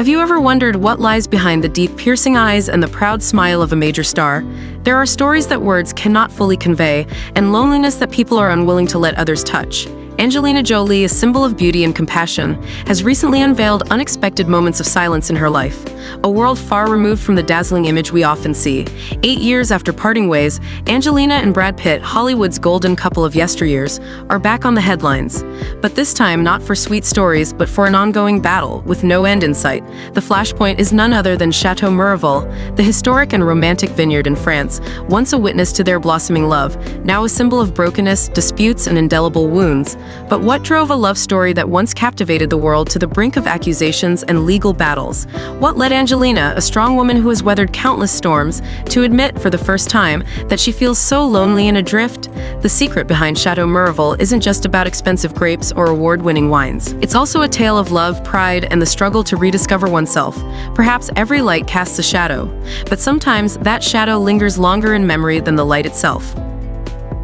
Have you ever wondered what lies behind the deep, piercing eyes and the proud smile of a major star? There are stories that words cannot fully convey, and loneliness that people are unwilling to let others touch. Angelina Jolie, a symbol of beauty and compassion, has recently unveiled unexpected moments of silence in her life, a world far removed from the dazzling image we often see. 8 years after parting ways, Angelina and Brad Pitt, Hollywood's golden couple of yesteryears, are back on the headlines. But this time not for sweet stories, but for an ongoing battle with no end in sight. The flashpoint is none other than Chateau Miraval, the historic and romantic vineyard in France, once a witness to their blossoming love, now a symbol of brokenness, disputes, and indelible wounds. But what drove a love story that once captivated the world to the brink of accusations and legal battles? What led Angelina, a strong woman who has weathered countless storms, to admit for the first time that she feels so lonely and adrift? The secret behind Chateau Miraval isn't just about expensive grapes or award-winning wines. It's also a tale of love, pride, and the struggle to rediscover oneself. Perhaps every light casts a shadow, but sometimes that shadow lingers longer in memory than the light itself.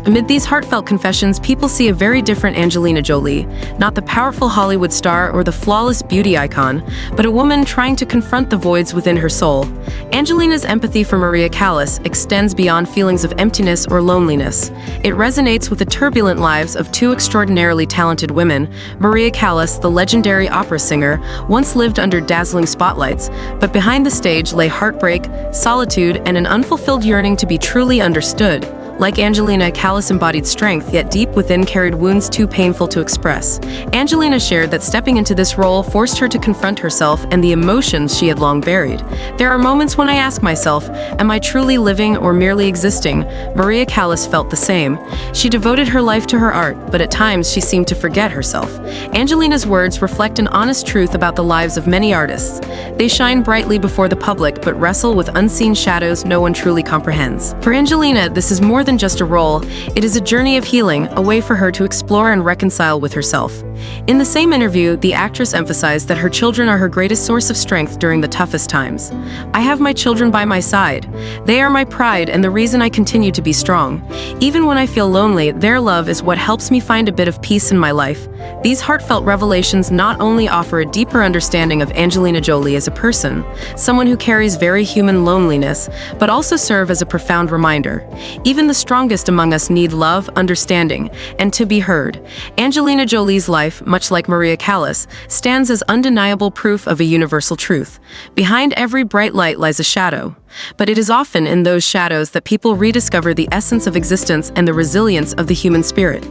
Amid these heartfelt confessions, people see a very different Angelina Jolie, not the powerful Hollywood star or the flawless beauty icon, but a woman trying to confront the voids within her soul. Angelina's empathy for Maria Callas extends beyond feelings of emptiness or loneliness. It resonates with the turbulent lives of two extraordinarily talented women. Maria Callas, the legendary opera singer, once lived under dazzling spotlights, but behind the stage lay heartbreak, solitude, and an unfulfilled yearning to be truly understood. Like Angelina, Callas embodied strength, yet deep within carried wounds too painful to express. Angelina shared that stepping into this role forced her to confront herself and the emotions she had long buried. There are moments when I ask myself, am I truly living or merely existing? Maria Callas felt the same. She devoted her life to her art, but at times she seemed to forget herself. Angelina's words reflect an honest truth about the lives of many artists. They shine brightly before the public, but wrestle with unseen shadows no one truly comprehends. For Angelina, this is more than just a role, it is a journey of healing, a way for her to explore and reconcile with herself. In the same interview, the actress emphasized that her children are her greatest source of strength during the toughest times. "I have my children by my side. They are my pride and the reason I continue to be strong. Even when I feel lonely, their love is what helps me find a bit of peace in my life." These heartfelt revelations not only offer a deeper understanding of Angelina Jolie as a person, someone who carries very human loneliness, but also serve as a profound reminder. Even the strongest among us need love, understanding, and to be heard. Angelina Jolie's life, much like Maria Callas, stands as undeniable proof of a universal truth. Behind every bright light lies a shadow. But it is often in those shadows that people rediscover the essence of existence and the resilience of the human spirit.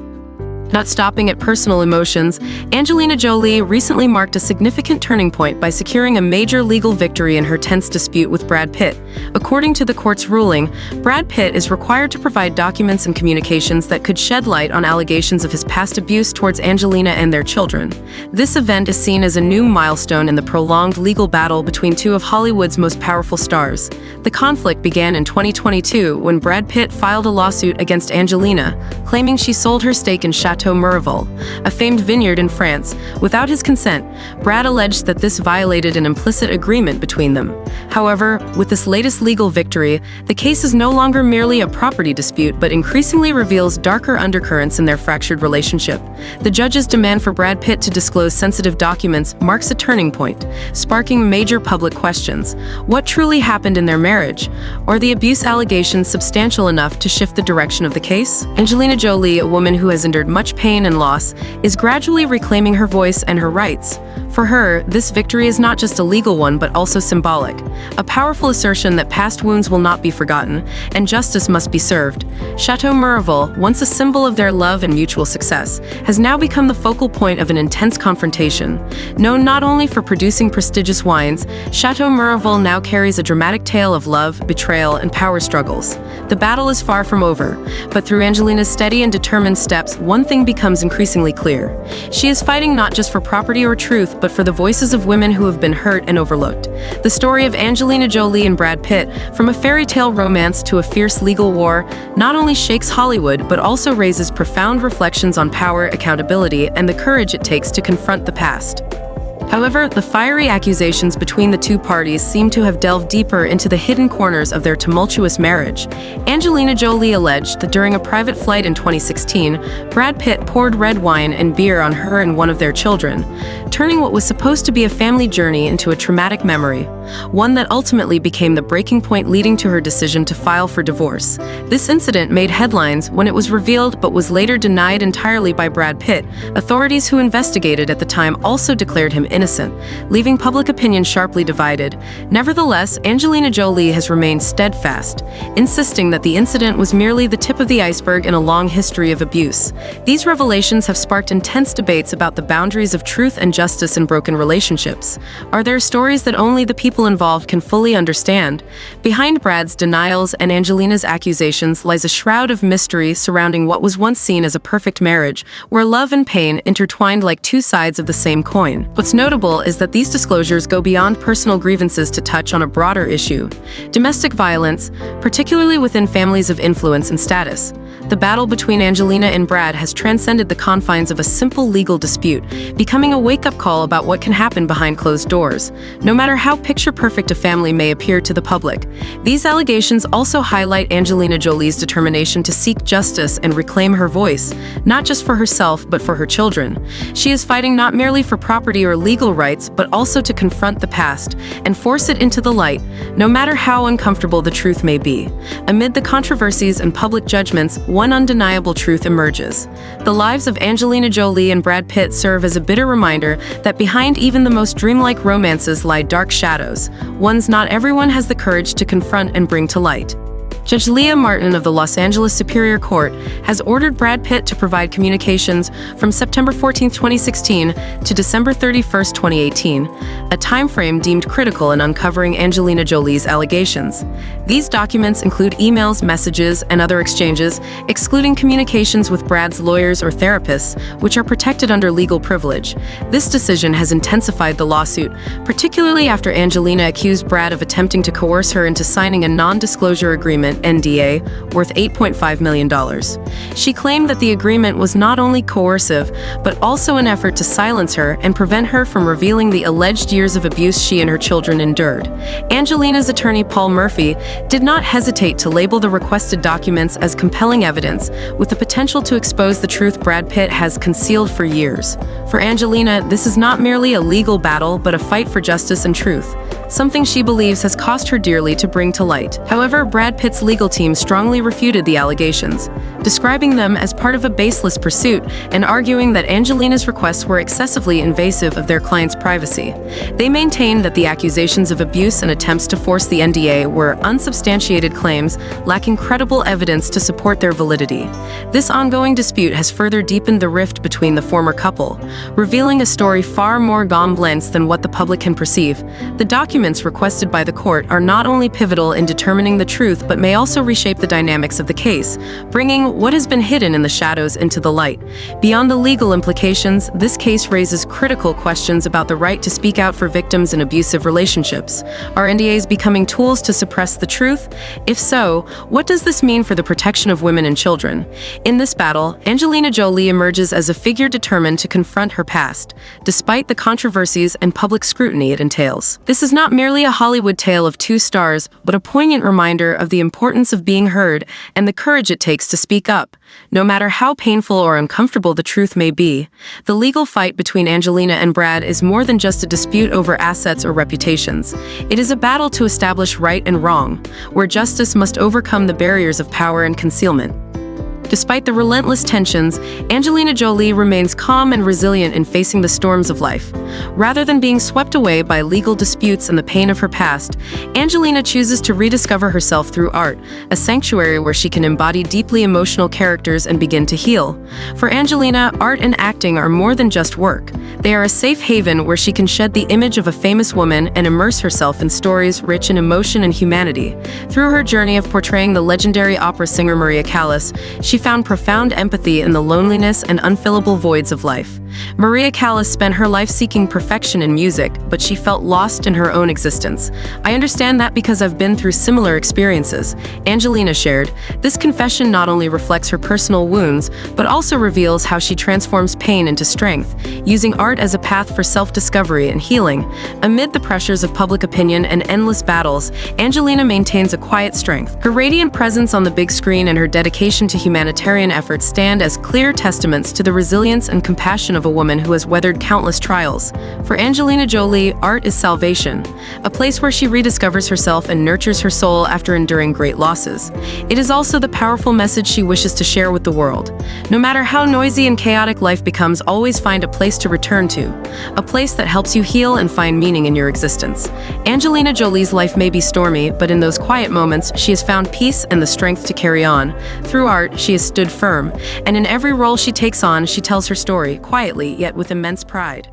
Not stopping at personal emotions, Angelina Jolie recently marked a significant turning point by securing a major legal victory in her tense dispute with Brad Pitt. According to the court's ruling, Brad Pitt is required to provide documents and communications that could shed light on allegations of his past abuse towards Angelina and their children. This event is seen as a new milestone in the prolonged legal battle between two of Hollywood's most powerful stars. The conflict began in 2022 when Brad Pitt filed a lawsuit against Angelina, claiming she sold her stake in Chateau Miraval, a famed vineyard in France, without his consent. Brad alleged that this violated an implicit agreement between them. However, with this latest legal victory, the case is no longer merely a property dispute, but increasingly reveals darker undercurrents in their fractured relationship. The judge's demand for Brad Pitt to disclose sensitive documents marks a turning point, sparking major public questions. What truly happened in their marriage? Are the abuse allegations substantial enough to shift the direction of the case? Angelina Jolie, a woman who has endured much pain and loss, is gradually reclaiming her voice and her rights. For her, this victory is not just a legal one but also symbolic, a powerful assertion that past wounds will not be forgotten and justice must be served. Chateau Miraval, once a symbol of their love and mutual success, has now become the focal point of an intense confrontation. Known not only for producing prestigious wines, Chateau Miraval now carries a dramatic tale of love, betrayal, and power struggles. The battle is far from over, but through Angelina's steady and determined steps, one thing becomes increasingly clear. She is fighting not just for property or truth, but for the voices of women who have been hurt and overlooked. The story of Angelina Jolie and Brad Pitt, from a fairy tale romance to a fierce legal war, not only shakes Hollywood, but also raises profound reflections on power, accountability, and the courage it takes to confront the past. However, the fiery accusations between the two parties seem to have delved deeper into the hidden corners of their tumultuous marriage. Angelina Jolie alleged that during a private flight in 2016, Brad Pitt poured red wine and beer on her and one of their children, turning what was supposed to be a family journey into a traumatic memory, one that ultimately became the breaking point leading to her decision to file for divorce. This incident made headlines when it was revealed but was later denied entirely by Brad Pitt. Authorities who investigated at the time also declared him innocent, leaving public opinion sharply divided. Nevertheless, Angelina Jolie has remained steadfast, insisting that the incident was merely the tip of the iceberg in a long history of abuse. These revelations have sparked intense debates about the boundaries of truth and justice in broken relationships. Are there stories that only the people involved can fully understand? Behind Brad's denials and Angelina's accusations lies a shroud of mystery surrounding what was once seen as a perfect marriage, where love and pain intertwined like two sides of the same coin. What's notable is that these disclosures go beyond personal grievances to touch on a broader issue: domestic violence, particularly within families of influence and status. The battle between Angelina and Brad has transcended the confines of a simple legal dispute, becoming a wake-up call about what can happen behind closed doors. No matter how picture-perfect a family may appear to the public, these allegations also highlight Angelina Jolie's determination to seek justice and reclaim her voice, not just for herself but for her children. She is fighting not merely for property or legal rights, but also to confront the past and force it into the light, no matter how uncomfortable the truth may be. Amid the controversies and public judgments, one undeniable truth emerges. The lives of Angelina Jolie and Brad Pitt serve as a bitter reminder that behind even the most dreamlike romances lie dark shadows, ones not everyone has the courage to confront and bring to light. Judge Leah Martin of the Los Angeles Superior Court has ordered Brad Pitt to provide communications from September 14, 2016 to December 31, 2018, a timeframe deemed critical in uncovering Angelina Jolie's allegations. These documents include emails, messages, and other exchanges, excluding communications with Brad's lawyers or therapists, which are protected under legal privilege. This decision has intensified the lawsuit, particularly after Angelina accused Brad of attempting to coerce her into signing a non-disclosure agreement (NDA) worth $8.5 million. She claimed that the agreement was not only coercive, but also an effort to silence her and prevent her from revealing the alleged years of abuse she and her children endured. Angelina's attorney, Paul Murphy, did not hesitate to label the requested documents as compelling evidence, with the potential to expose the truth Brad Pitt has concealed for years. For Angelina, this is not merely a legal battle, but a fight for justice and truth, something she believes has cost her dearly to bring to light. However, Brad Pitt's legal team strongly refuted the allegations, describing them as part of a baseless pursuit and arguing that Angelina's requests were excessively invasive of their client's privacy. They maintained that the accusations of abuse and attempts to force the NDA were unsubstantiated claims, lacking credible evidence to support their validity. This ongoing dispute has further deepened the rift between the former couple, revealing a story far more gone-blentz than what the public can perceive. The documents requested by the court are not only pivotal in determining the truth, but may also reshape the dynamics of the case, bringing what has been hidden in the shadows into the light. Beyond the legal implications, this case raises critical questions about the right to speak out for victims in abusive relationships. Are NDAs becoming tools to suppress the truth? If so, what does this mean for the protection of women and children? In this battle, Angelina Jolie emerges as a figure determined to confront her past, despite the controversies and public scrutiny it entails. This is not merely a Hollywood tale of two stars, but a poignant reminder of the importance of being heard and the courage it takes to speak up. No matter how painful or uncomfortable the truth may be, the legal fight between Angelina and Brad is more than just a dispute over assets or reputations. It is a battle to establish right and wrong, where justice must overcome the barriers of power and concealment. Despite the relentless tensions, Angelina Jolie remains calm and resilient in facing the storms of life. Rather than being swept away by legal disputes and the pain of her past, Angelina chooses to rediscover herself through art, a sanctuary where she can embody deeply emotional characters and begin to heal. For Angelina, art and acting are more than just work. They are a safe haven where she can shed the image of a famous woman and immerse herself in stories rich in emotion and humanity. Through her journey of portraying the legendary opera singer Maria Callas, she found profound empathy in the loneliness and unfillable voids of life. Maria Callas spent her life seeking perfection in music, but she felt lost in her own existence. "I understand that because I've been through similar experiences," Angelina shared. This confession not only reflects her personal wounds, but also reveals how she transforms pain into strength, using art as a path for self-discovery and healing. Amid the pressures of public opinion and endless battles, Angelina maintains a quiet strength. Her radiant presence on the big screen and her dedication to humanitarian efforts stand as clear testaments to the resilience and compassion of a woman who has weathered countless trials. For Angelina Jolie, art is salvation, a place where she rediscovers herself and nurtures her soul after enduring great losses. It is also the powerful message she wishes to share with the world. No matter how noisy and chaotic life becomes, always find a place to return to, a place that helps you heal and find meaning in your existence. Angelina Jolie's life may be stormy, but in those quiet moments, she has found peace and the strength to carry on. Through art, she has stood firm, and in every role she takes on, she tells her story, quietly yet with immense pride.